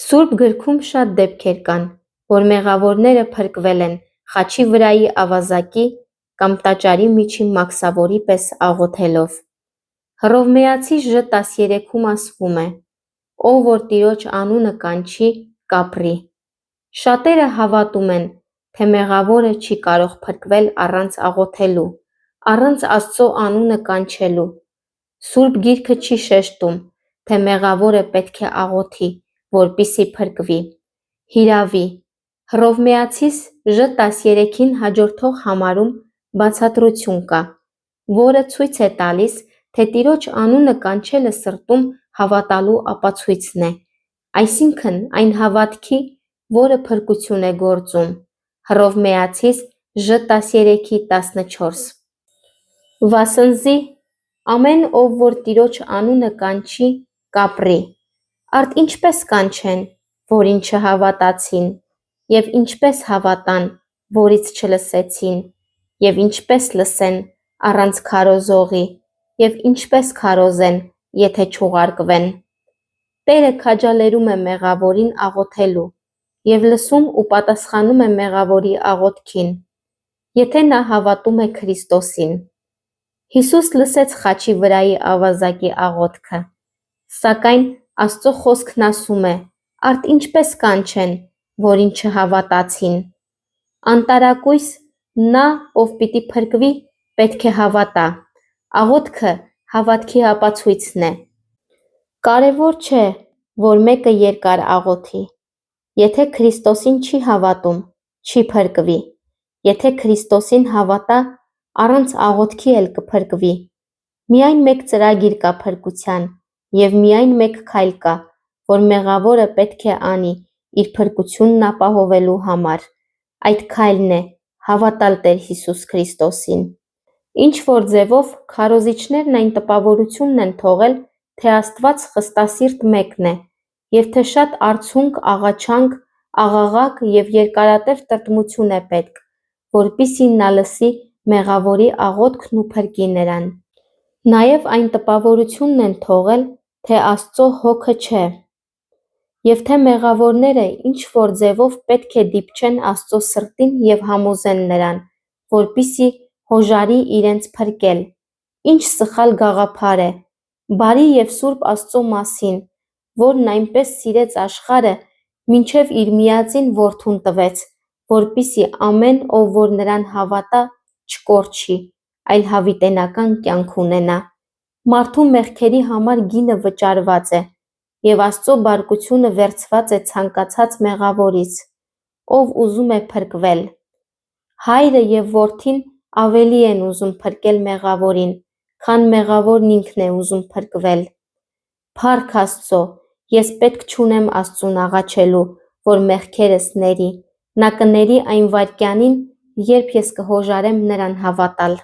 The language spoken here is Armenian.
Սուրբ գրքում շատ դեպքեր կան, որ մեղավորները փրկվել են խաչի վրայի ավազակի կամ տաճարի միջի մաքսավորի պես աղոթելով։ Հռովմեացի Ժ 13-ում ասվում է. «Ով որ Տիրոջ անունը կանչի, կապրի»։ Շատերը հավատում են, թե մեղավորը չի կարող փրկվել առանց աղոթելու, առանց Աստծո անունը կանչելու։ Սուրբ Գիրքը չի շեշտում, թե մեղավորը պետք է աղոթի, որպեսզի փրկվի։ Հիրավի, Հռովմեացիս Ժ 13-ին հաջորդող համարում բացատրություն կա, որը ցույց է տալիս, թե Տիրոջ անունը կանչելը սրտում հավատալու ապացույցն է, այսինքն այն հավատքի, որը փրկություն է գործում։ Հռովմեացիս Ժ 13:14։ Վասնզի ամեն ով որ Տիրոջ անունը կանչի, կապրի։ Արդ ինչպես կանչեն, որին չհավատացին, և ինչպես հավատան, որից չլսեցին, և ինչպես լսեն առանց քարոզողի, և ինչպես քարոզեն, եթե չուղարկվեն։ Տերը քաջալերում է մեղավորին աղոթելու և լսում ու պատասխանում է մեղավորի աղոթքին, եթե նա հավատում է Քրիստոսին։ Հիսուս լսեց խաչի վրայի ավազակի աղոթքը, սակայն Աստծո խոսքն ասում է. «Արդ ինչպես կանչեն, որին չհավատացին»։ Անտարակույս նա, ով պիտի փրկվի, պետք է հավատա։ Աղոթքը հավատքի ապացույցն է։ Կարևոր չէ, որ մեկը երկար աղոթի։ Եթե Քրիստոսին չի հավատում, չի փրկվի։ Եթե Քրիստոսին հավատա, առանց աղոթքի էլ կփրկվի։ Միայն մեկ ծրագիր կա փրկության, և միայն մեկ քայլ կա, որ մեղավորը պետք է անի իր փրկությունն ապահովելու համար։ Այդ քայլն է հավատալ Տեր Հիսուս Քրիստոսին։ Ինչ-որ ձևով քարոզիչներն այն տպավորությունն են թողել, թե Աստված խստասիրտ մեկն է, և թե շատ արցունք, աղաչանք, աղաղակ և երկարատև տրտմություն է պետք, որպեսզի նա լսի մեղավորի աղոթքն ու փրկի նրան։ Նաև այն տպավորությունն են թողել, թե Աստծո հոգը չէ, և թե մեղավորները ինչ-որ ձևով պետք է դիպչեն Աստծո սրտին և համոզեն նրան, որպեսզի հոժարի իրենց փրկել։ Ինչ սխալ գաղափար է, բարի և սուրբ Աստծո մասին, որն այնպես սիրեց աշխարհը, մինչև իր միածին Որդուն տվեց, որպեսզի ամեն ով որ նրան հավատա, չկորչի, այլ հավիտենական կյանք ունենա։ Մարդու մեղքերի համար գինը վճարված է, և Աստծո բարկությունը վերցված է ցանկացած մեղավորից, ով ուզում է փրկվել։ Հայրը և Որդին ավելի են ուզում փրկել մեղավորին, քան մեղավորն ինքն է ուզում փրկվել։ Փառք Աստծո, ես պետք չունեմ Աստծուն աղաչելու, որ մեղքերս ների, նա կների այն վայրկյանին, երբ ես կհոժարեմ նրան հավատալ։